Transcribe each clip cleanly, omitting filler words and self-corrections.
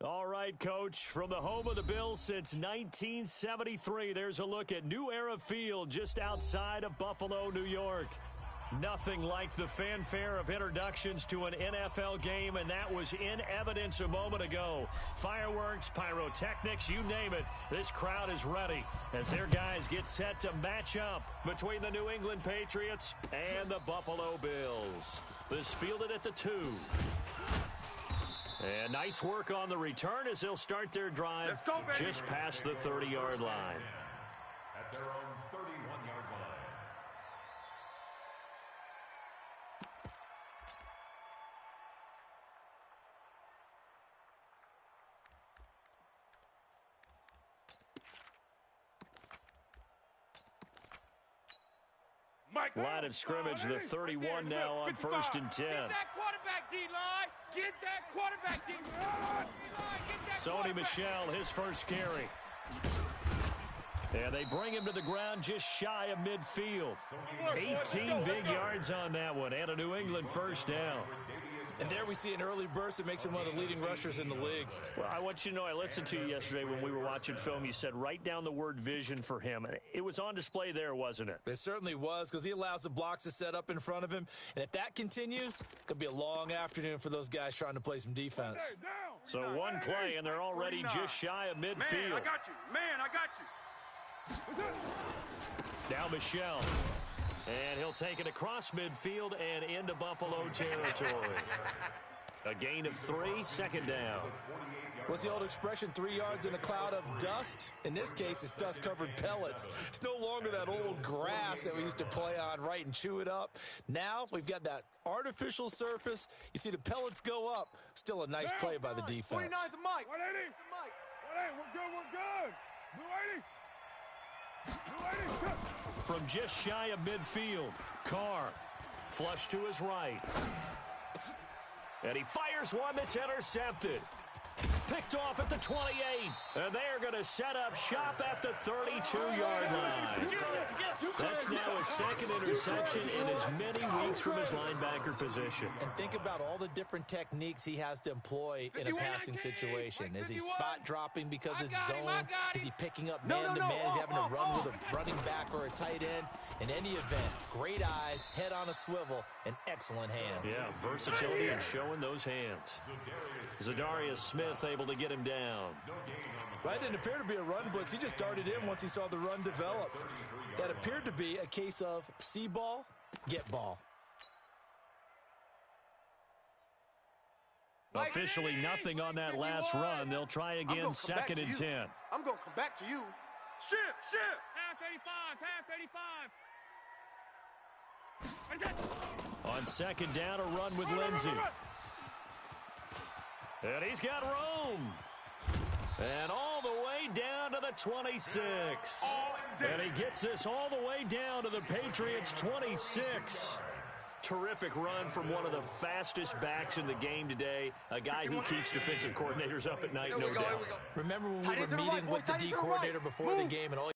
All right, Coach, from the home of the Bills since 1973, there's a look at New Era Field just outside of Buffalo, New York. Nothing like the fanfare of introductions to an NFL game, and that was in evidence a moment ago. Fireworks, pyrotechnics, you name it. This crowd is ready as their guys get set to match up between the New England Patriots and the Buffalo Bills. This fielded at the 2. And nice work on the return as they'll start their drive just past the 30-yard line. At their own 31-yard line. Line of scrimmage, the 31 now on 1st and 10. Get that quarterback, D-line. Get that quarterback, D-line. Sony Michel, his first carry. And they bring him to the ground just shy of midfield. 18 big yards on that one, and a New England first down. And there we see an early burst that makes him one of the leading rushers in the league. Well, I want you to know, I listened to you yesterday when we were watching film. You said write down the word vision for him. It was on display there, wasn't it? It certainly was, because he allows the blocks to set up in front of him. And if that continues, it could be a long afternoon for those guys trying to play some defense. So one play, and they're already just shy of midfield. Man, I got you. Man, I got you. Now Michel. And he'll take it across midfield and into Buffalo territory. A gain of 3, second down. What's the old expression, 3 yards in a cloud of dust? In this case, it's dust-covered pellets. It's no longer that old grass that we used to play on, right, and chew it up. Now we've got that artificial surface. You see the pellets go up. Still a nice play by the defense. 49's the mic. 180. We're good. 280. From just shy of midfield, Carr flush to his right. And he fires one that's intercepted. Picked off at the 28. And they're going to set up shop at the 32-yard line. That's now his second interception in as many weeks from his linebacker position. And think about all the different techniques he has to employ in a passing situation. Is he spot dropping because it's zone? Is he picking up man-to-man? Is he having to run with a running back or a tight end? In any event, great eyes, head on a swivel, and excellent hands. Yeah, versatility and showing those hands. Zadarius Smith able to get him down. Well, that didn't appear to be a run blitz. He just darted in once he saw the run develop. That appeared to be a case of see ball, get ball. Officially nothing on that last run. They'll try again, 2nd and 10. I'm going to come back to you. Ship. On 2nd down, a run with Lindsey. And he's got room. And all the way down to the 26. And he gets this all the way down to the Patriots' 26. Terrific run from one of the fastest backs in the game today. A guy who keeps defensive coordinators up at night, no doubt. Remember when we were meeting with the D coordinator before the game and all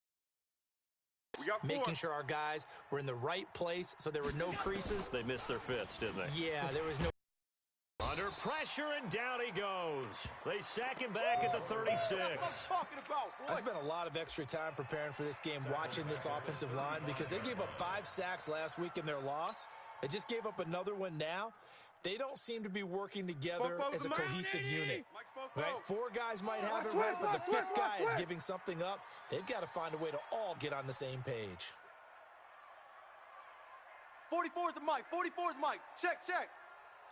making sure our guys were in the right place so there were no creases? They missed their fits, didn't they? Yeah, there was no. Under pressure, and down he goes. They sack him back at the 36. I spent a lot of extra time preparing for this game, watching this offensive line, because they gave up 5 sacks last week in their loss. They just gave up another one now. They don't seem to be working together as a cohesive unit. Right? 4 guys might have it right, but the 5th guy is giving something up. They've got to find a way to all get on the same page. 44's the mic. 44's mic. Check.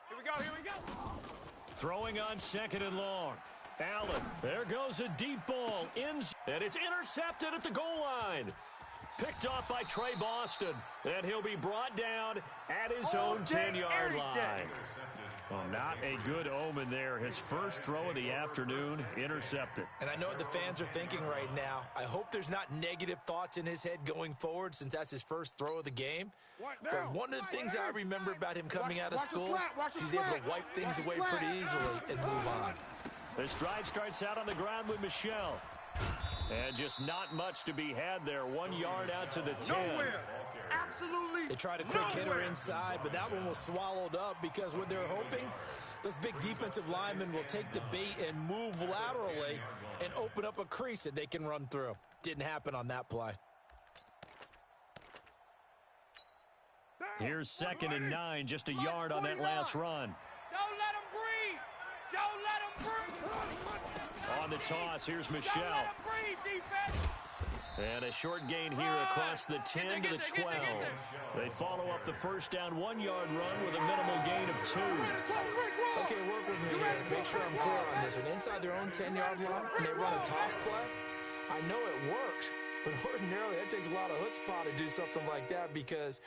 Here we go. Throwing on 2nd and long. Allen, there goes a deep ball. And it's intercepted at the goal line. Picked off by Trey Boston. And he'll be brought down at his own 10-yard line. Well, not a good omen there. His first throw of the afternoon, intercepted. And I know what the fans are thinking right now. I hope there's not negative thoughts in his head going forward, since that's his first throw of the game. But one of the things I remember about him coming out of school is he's able to wipe things away pretty easily and move on. This drive starts out on the ground with Michel. And just not much to be had there. 1 yard out to the 10. Nowhere. Absolutely. They tried a quick hitter inside, but that one was swallowed up because what they're hoping, those big defensive linemen will take the bait and move laterally and open up a crease that they can run through. Didn't happen on that play. Here's 2nd and 9, just a yard on that last run. Don't let him breathe. Don't let him breathe. On the toss, here's Don't Michelle. let him breathe, defense. And a short gain here across the 10 to the 12. They follow up the first down 1 yard run with a minimal gain of 2. Okay, work with me here. Make sure I'm clear on this one. Inside their own 10-yard line, and they run a toss play. I know it works, but ordinarily that takes a lot of chutzpah to do something like that because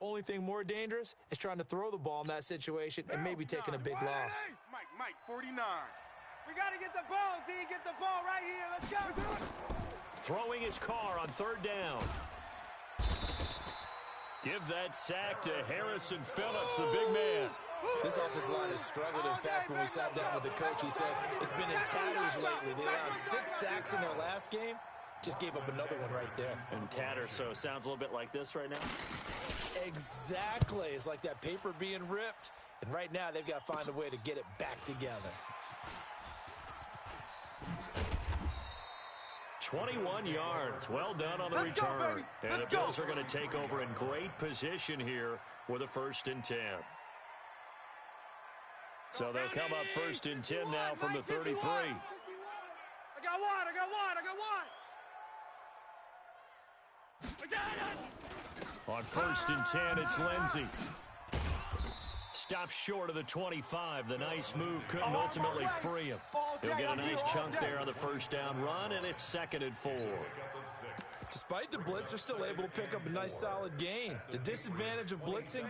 only thing more dangerous is trying to throw the ball in that situation and maybe taking a big loss. Mike, 49. We got to get the ball, D. Get the ball right here. Let's go. Throwing his car on 3rd down. Give that sack to Harrison Phillips, the big man. This offensive line has struggled. In fact, when we sat down with the coach, he said it's been in tatters lately. They allowed 6 sacks in their last game. Just gave up another one right there. In tatters, so it sounds a little bit like this right now. Exactly. It's like that paper being ripped. And right now, they've got to find a way to get it back together. 21 yards. Well done on the return. And the Bills are going to take over in great position here with a 1st and 10. So they'll come up 1st and 10 now from the 33. I got one. On 1st and 10, it's Lindsey. Stops short of the 25. The nice move couldn't ultimately free him. He'll get a nice chunk there on the 1st down run, and it's 2nd and 4. Despite the blitz, they're still able to pick up a nice solid gain. The disadvantage of blitzing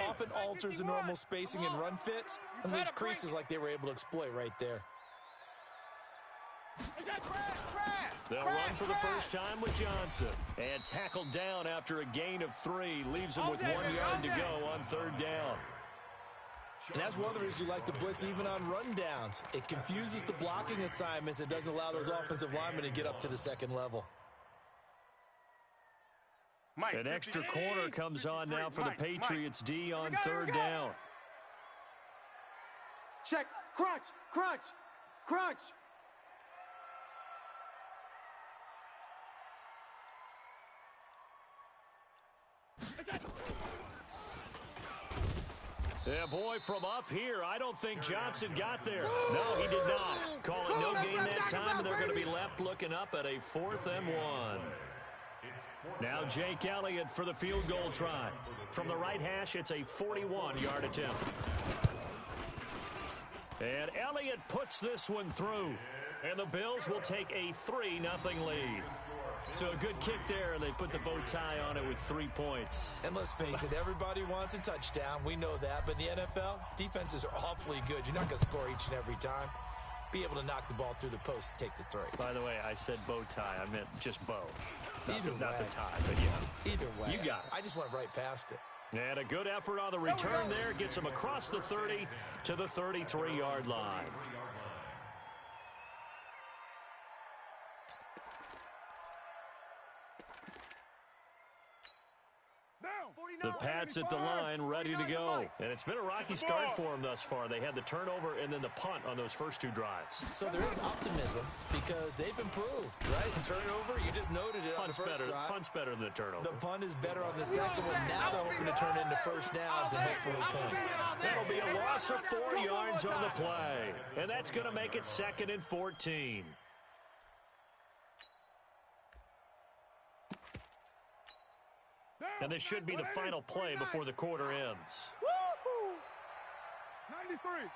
often alters the normal spacing and run fits and leaves creases like they were able to exploit right there. They'll run for the first time with Johnson. And tackled down after a gain of 3. Leaves him with 1 yard to go on 3rd down. And that's one of the reasons you like to blitz even on rundowns. It confuses the blocking assignments. It doesn't allow those offensive linemen to get up to the 2nd level. An extra corner comes on now for the Patriots D on 3rd down. Check. Crunch. Yeah, boy, from up here, I don't think Johnson got there. No, he did not. Call it no gain that time, and they're going to be left looking up at a 4th and 1. Now Jake Elliott for the field goal try. From the right hash, it's a 41-yard attempt. And Elliott puts this one through. And the Bills will take a 3-0 lead. So a good kick there, and they put the bow tie on it with 3 points. And let's face it, everybody wants a touchdown. We know that. But in the NFL, defenses are awfully good. You're not going to score each and every time. Be able to knock the ball through the post and take the 3. By the way, I said bow tie. I meant just bow. Not the tie, but yeah. Either way. You got it. I just went right past it. And a good effort on the return there. Gets him across the 30 to the 33-yard line. The Pats at the line, ready to go. And it's been a rocky start for them thus far. They had the turnover and then the punt on those first 2 drives. So there is optimism because they've improved, right? And turnover, you just noted it on the first drive. Punt's better than the turnover. The punt is better on the second one. Now they're hoping to turn into first downs and hopefully points. That'll be a loss of 4 yards on the play. And that's going to make it 2nd and 14. And this should be the final play before the quarter ends. 93.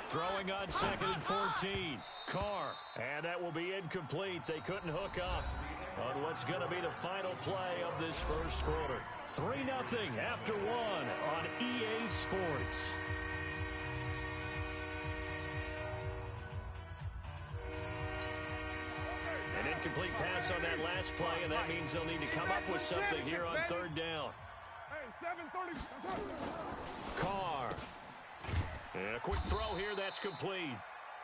Throwing on 2nd and 14. Carr. And that will be incomplete. They couldn't hook up on what's going to be the final play of this first quarter. 3-0 after 1 on EA Sports. An incomplete pass on that last play, and that means they'll need to come up with something here on 3rd down. Carr. And a quick throw here, that's complete.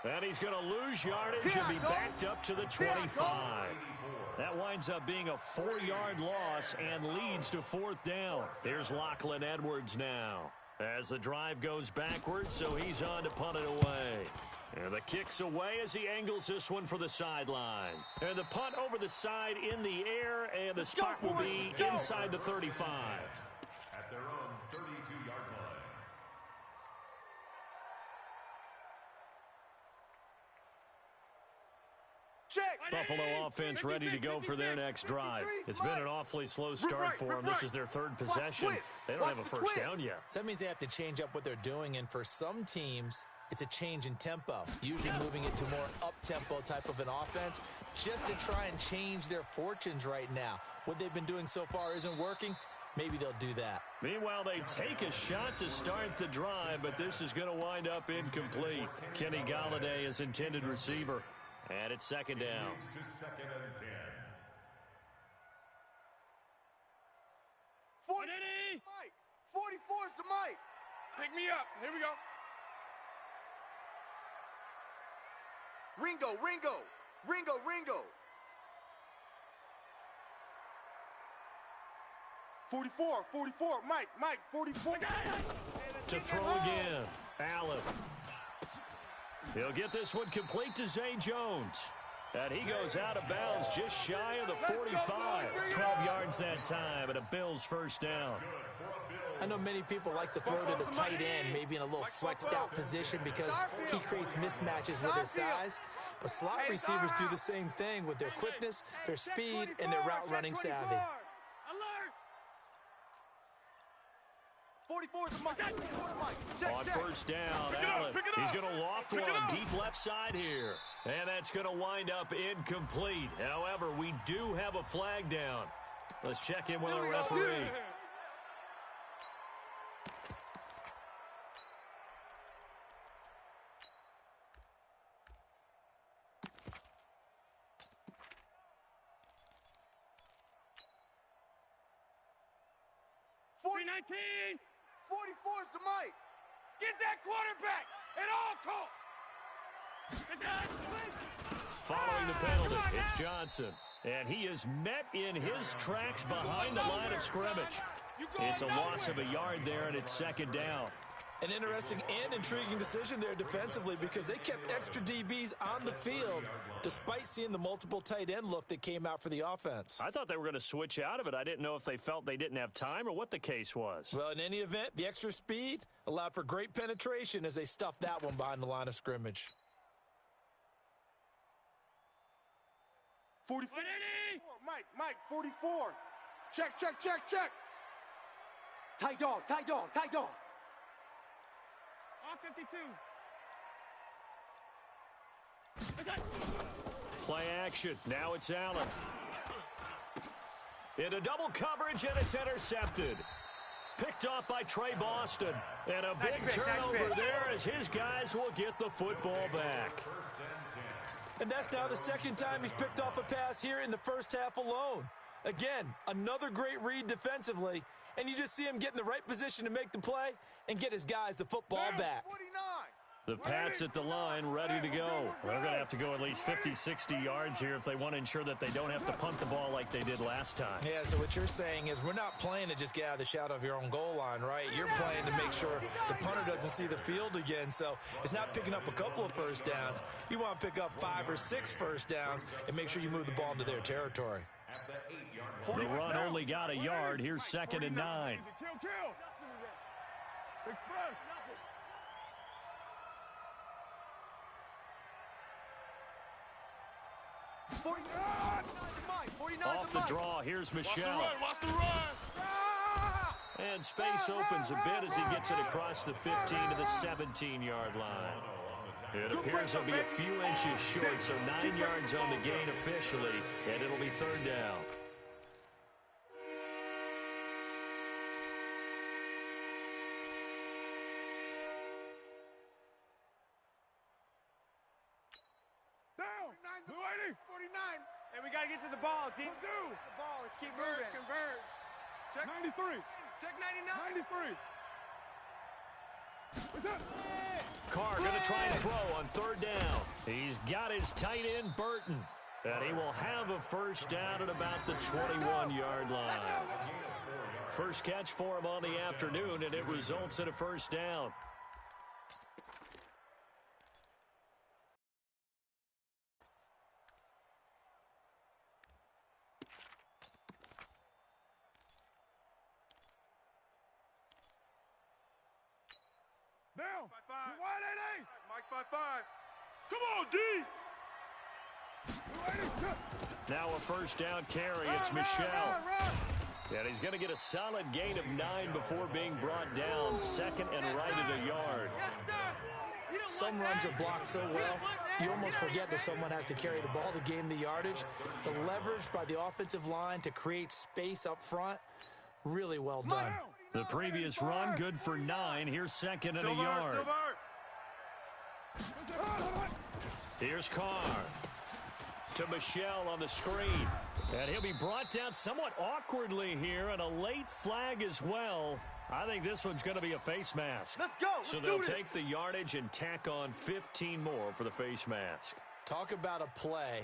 And he's going to lose yardage and be backed up to the 25. That winds up being a 4-yard loss and leads to 4th down. Here's Lachlan Edwards now as the drive goes backwards, so he's on to punt it away. And the kick's away as he angles this one for the sideline. And the punt over the side in the air, and the spot will be inside the 35. At their own 32-yard line. Check. Buffalo offense ready to go for their next drive. It's been an awfully slow start for them. This is their 3rd possession. They don't have a first down yet. So that means they have to change up what they're doing, and for some teams, it's a change in tempo, usually moving it to more up-tempo type of an offense just to try and change their fortunes right now. What they've been doing so far isn't working. Maybe they'll do that. Meanwhile, they take a shot to start the drive, but this is going to wind up incomplete. Kenny Galladay is intended receiver, and it's 2nd down. To 2nd and 10. 40, Mike. 44 is the Mike. Pick me up. Here we go. Ringo. 44, Mike, 44. To throw again, Allen. He'll get this one complete to Zay Jones. And he goes out of bounds just shy of the 45. 12 yards that time, and a Bills 1st down. I know many people like to throw to the tight end, maybe in a little flexed out position because he creates mismatches with his size. But slot receivers do the same thing with their quickness, their speed, and their route running savvy. 44 is the Mike. On 1st down, Allen. He's going to loft one deep left side here. And that's going to wind up incomplete. However, we do have a flag down. Let's check in with our referee. $3.19. 44 is the Mike. Get that quarterback at all costs. Following the penalty, it's Johnson. And he is met in his tracks behind the line of scrimmage. It's a loss of a yard there, and it's 2nd down. An interesting and intriguing decision there defensively because they kept extra DBs on the field despite seeing the multiple tight end look that came out for the offense. I thought they were going to switch out of it. I didn't know if they felt they didn't have time or what the case was. Well, in any event, the extra speed allowed for great penetration as they stuffed that one behind the line of scrimmage. 44. Mike, 44. Check. Tight dog. R52. Play action. Now it's Allen. Into double coverage, and it's intercepted. Picked off by Trey Boston. And a big turnover there as his guys will get the football back. And that's now the 2nd time he's picked off a pass here in the first half alone. Again, another great read defensively, and you just see him get in the right position to make the play and get his guys the football back. 49. The Pats at the line, ready to go. They're going to have to go at least 50, 60 yards here if they want to ensure that they don't have to punt the ball like they did last time. Yeah, so what you're saying is we're not playing to just get out of the shadow of your own goal line, right? You're playing to make sure the punter doesn't see the field again. So it's not picking up a couple of first downs. You want to pick up 5 or 6 first downs and make sure you move the ball into their territory. The run only got a yard. Here's 2nd and 9. Express. Off the draw, here's Michelle. Watch the run. And space opens a bit as he gets it across the 15 to the 17-yard line. It appears he'll be a few inches short, so 9 yards on the gain officially, and it'll be 3rd down. Down. 49. Hey, we got to get to the ball, team. Do. The ball. Let's keep moving. Converge. Check 93. Check 99. 93. Carr going to try and throw on third down. He's got his tight end, Burton. And he will have a first down at about the 21-yard line. First catch for him on the afternoon, and it results in a first down. Now, Mike 5-5. Come on, D. Now a first down carry. It's Michelle. And he's going to get a solid gain of 9 before being brought down. Second and right at a yard. Some runs are blocked so well, you almost forget that someone has to carry the ball to gain the yardage. The leverage by the offensive line to create space up front, really well done. The previous run, good for 9. Here's second and a yard. Here's Carr to Michelle on the screen. And he'll be brought down somewhat awkwardly here, and a late flag as well. I think this one's going to be a face mask. Let's go. So they'll take the yardage and tack on 15 more for the face mask. Talk about a play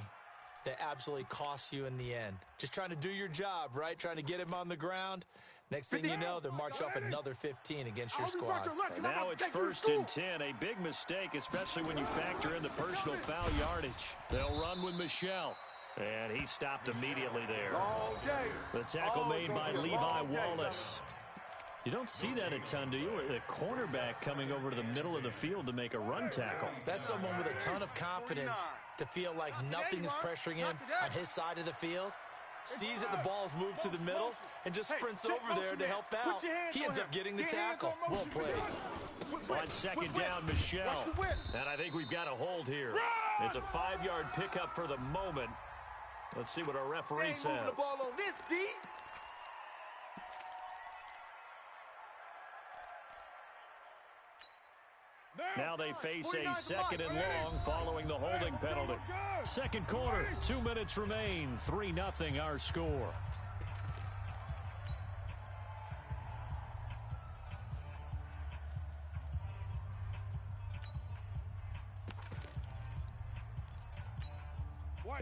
that absolutely costs you in the end. Just trying to do your job, right? Trying to get him on the ground. Next thing you know, they're marching off another 15 against your squad. And now it's first and 10. A big mistake, especially when you factor in the personal foul yardage. They'll run with Michelle. And he stopped immediately there. The tackle made by Levi Wallace. You don't see that a ton, do you? A cornerback coming over to the middle of the field to make a run tackle. That's someone with a ton of confidence to feel like nothing is pressuring him on his side of the field. Sees that the ball's moved to the middle and just sprints over there to help out. He ends up getting the tackle. Well played. On second down, Michelle. And I think we've got a hold here. It's a 5-yard pickup for the moment. Let's see what our referee says. Moving the ball on this, D. Now they face a second and long following the holding penalty. Second quarter, 2 minutes remain. 3-0 our score.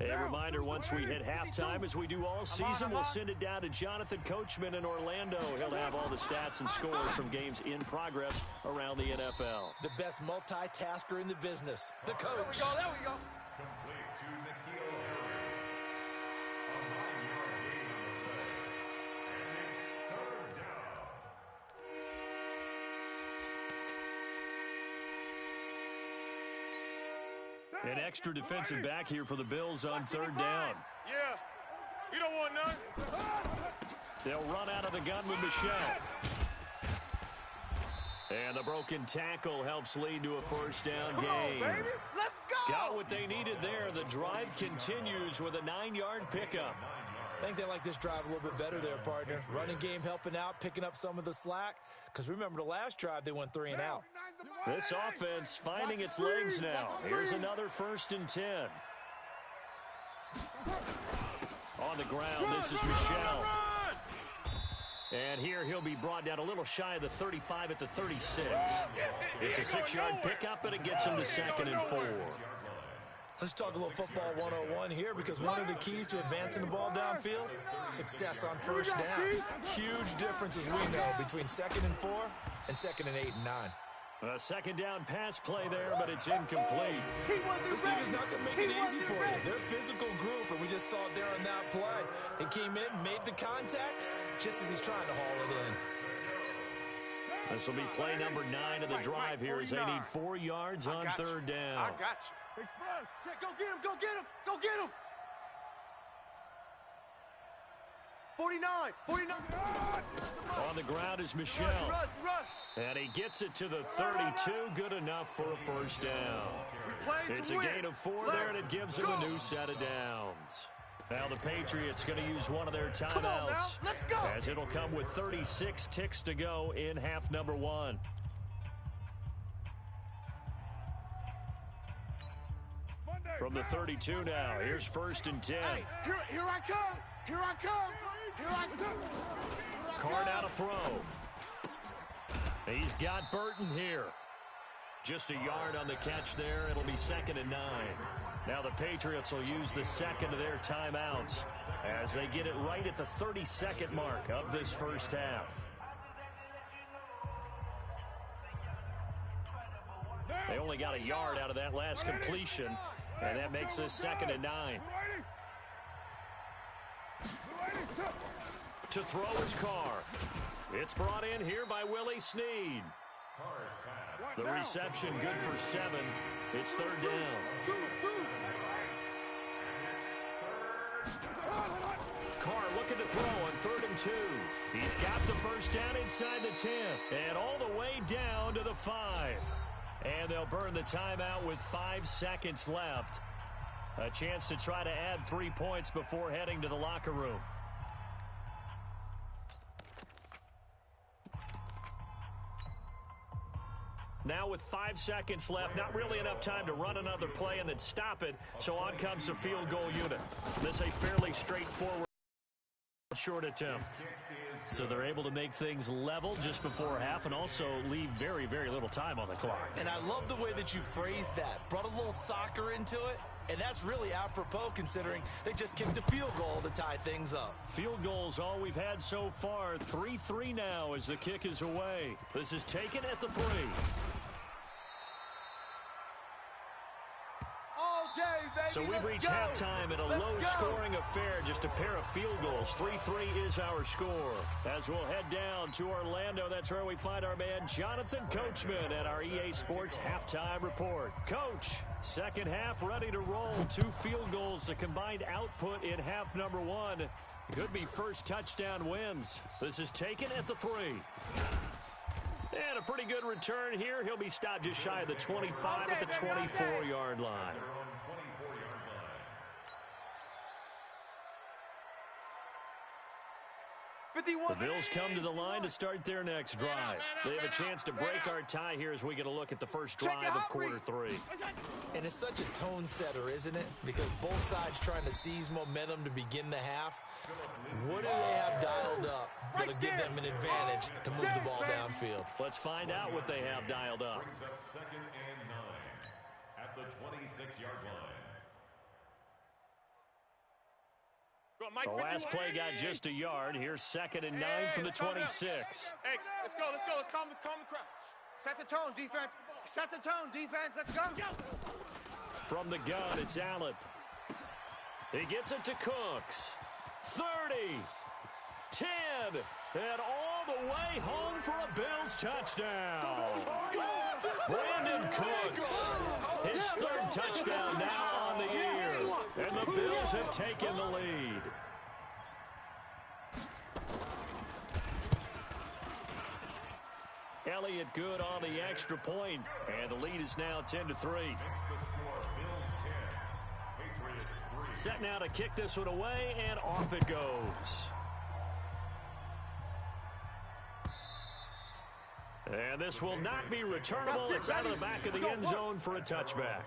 A reminder, once we hit halftime, as we do all season, we'll send it down to Jonathan Coachman in Orlando. He'll have all the stats and scores from games in progress around the NFL. The best multitasker in the business, the coach. There we go. Complete to Nikhil Harry. A 9-yard gain on the play. And it's third down. An extra defensive back here for the Bills on third down. Yeah. You don't want none. They'll run out of the gun with Michelle. And the broken tackle helps lead to a first down gain. Baby, let's go. Got what they needed there. The drive continues with a 9-yard pickup. I think they like this drive a little bit better there, partner. Running game helping out, picking up some of the slack. Because remember, the last drive, they went 3 and out. This offense finding its legs now. Here's another first and 10. On the ground, this is Michelle. And here he'll be brought down a little shy of the 35 at the 36. It's a 6-yard pickup, and it gets him to second and 4. Let's talk a little football 101 here, because one of the keys to advancing the ball downfield, success on first down. Huge difference, as we know, between 2nd and 4 and 2nd and 8 and 9. A second down pass play there, but it's incomplete. This team is not going to make it easy for you. They're a physical group, and we just saw it there on that play. They came in, made the contact, just as he's trying to haul it in. This will be play number 9 of the drive here as they need 4 yards on third down. I got you. Check, go get him, go get him, go get him. 49. On the ground is Michelle. Rush. And he gets it to the 32. Good enough for a first down. It's a gain of 4 there, and it gives them a new set of downs. Now the Patriots going to use one of their timeouts, Let's go. as it'll come with 36 ticks to go in half number 1. From the 32 now, here's first and 10. Hey, here I come. Here I come. Carr out of throw. He's He's got Burton here. Just a yard on the catch there. It'll be 2nd and 9. Now the Patriots will use the second of their timeouts as they get it right at the 30-second mark of this first half. They only got a yard out of that last completion, and that makes this 2nd and 9. To throw his Carr. It's brought in here by Willie Snead. The reception good for 7. It's 3rd down. Carr looking to throw on 3rd and 2. He's got the first down inside the 10 and all the way down to the 5. And they'll burn the timeout with 5 seconds left. A chance to try to add 3 points before heading to the locker room. Now with 5 seconds left, not really enough time to run another play and then stop it, so on comes the field goal unit. This is a fairly straightforward short attempt. So they're able to make things level just before half and also leave very, very little time on the clock. And I love the way that you phrased that. Brought a little soccer into it, and that's really apropos considering they just kicked a field goal to tie things up. Field goals all we've had so far. 3-3 now as the kick is away. This is taken at the 3. So we've reached halftime in a low-scoring affair, just a pair of field goals. 3-3 is our score. As we'll head down to Orlando, that's where we find our man Jonathan Coachman at our EA Sports Halftime Report. Coach, second half ready to roll. 2 field goals, the combined output in half number 1. Could be first touchdown wins. This is taken at the 3. And a pretty good return here. He'll be stopped just shy of the 25 at the 24-yard line. The Bills come to the line to start their next drive. They have a chance to break our tie here as we get a look at the first drive of quarter 3. And it's such a tone setter, isn't it? Because both sides trying to seize momentum to begin the half. What do they have dialed up that'll give them an advantage to move the ball downfield? Let's find out what they have dialed up. Brings up 2nd and 9 at the 26-yard line. The last play got just a yard. Here's 2nd and 9 from the 26. Hey, let's go. Let's calm the crowd. Set the tone, defense. Set the tone, defense. Let's go. From the gun, it's Allen. He gets it to Cooks. 30, 10, and all the way home for a Bills touchdown. Brandon Cooks, his 3rd touchdown now on the year, and the Bills have taken the lead. Elliott good on the extra point, and the lead is now 10-3. Set now to kick this one away, and off it goes. And this will not be returnable. It's out of the back of the end zone for a touchback.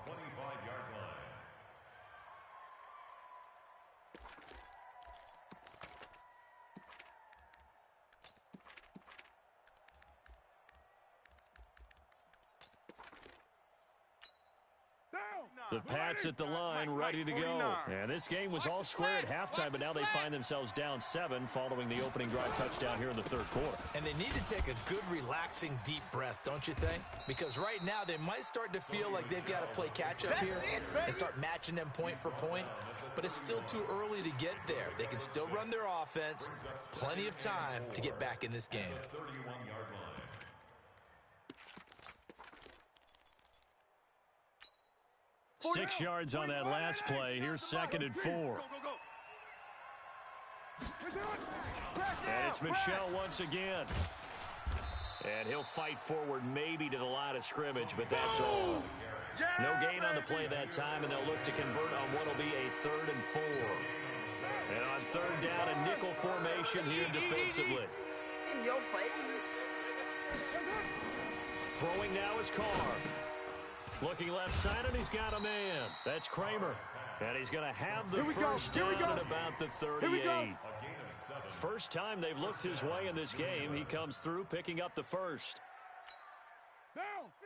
The Pats at the line, ready to go. And this game was all square at halftime, but now they find themselves down 7 following the opening drive touchdown here in the 3rd quarter. And they need to take a good, relaxing, deep breath, don't you think? Because right now they might start to feel like they've got to play catch-up here and start matching them point for point. But it's still too early to get there. They can still run their offense. Plenty of time to get back in this game. 31-yard line. 6 yards on that last play. Here's 2nd and 4. And it's Michel once again. And he'll fight forward maybe to the line of scrimmage, but that's all. No gain on the play that time, and they'll look to convert on what will be a 3rd and 4. And on 3rd down, a nickel formation here defensively. In your face. Throwing now is Carr. Looking left side, and he's got a man. That's Kramer. And he's going to have the first down at about the 38. First time they've looked his way in this game. He comes through picking up the first.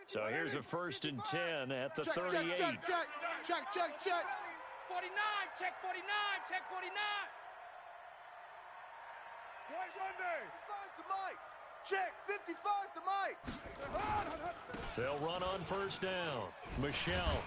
So here's a 1st and 10 at the 38. Check. 49, check 49, check 49. Check 55 to Mike. They'll run on 1st down. Michelle.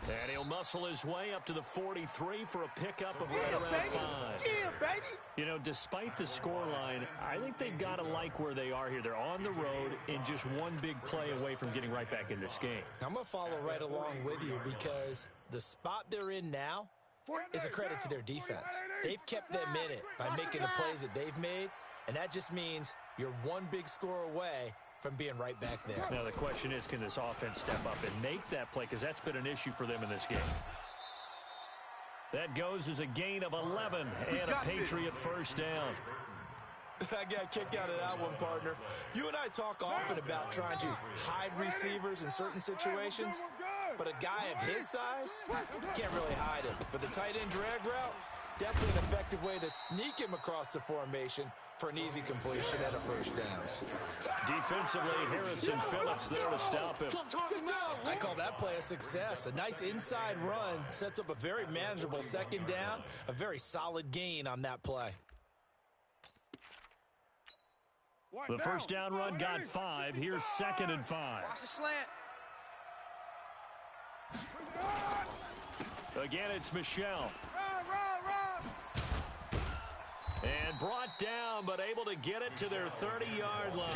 And he'll muscle his way up to the 43 for a pickup of right around 5. Yeah, baby. You know, despite the scoreline, I think they've got to like where they are here. They're on the road and just one big play away from getting right back in this game. I'm going to follow right along with you because the spot they're in now is a credit to their defense. They've kept them in it by making the plays that they've made, and that just means you're one big score away from being right back there. Now the question is, can this offense step up and make that play? Because that's been an issue for them in this game. That goes as a gain of 11 and a Patriot 1st down. I got a kick out of that one, partner. You and I talk often about trying to hide receivers in certain situations, but a guy of his size can't really hide him. But the tight end drag route, definitely an effective way to sneak him across the formation for an easy completion and a 1st down. Defensively, Harrison Phillips there to stop him. I call that play a success. A nice inside run sets up a very manageable 2nd down, a very solid gain on that play. The 1st down run got 5. Here's 2nd and 5. Watch the slant. Again, it's Michelle. Run. And brought down, but able to get it to their 30-yard line.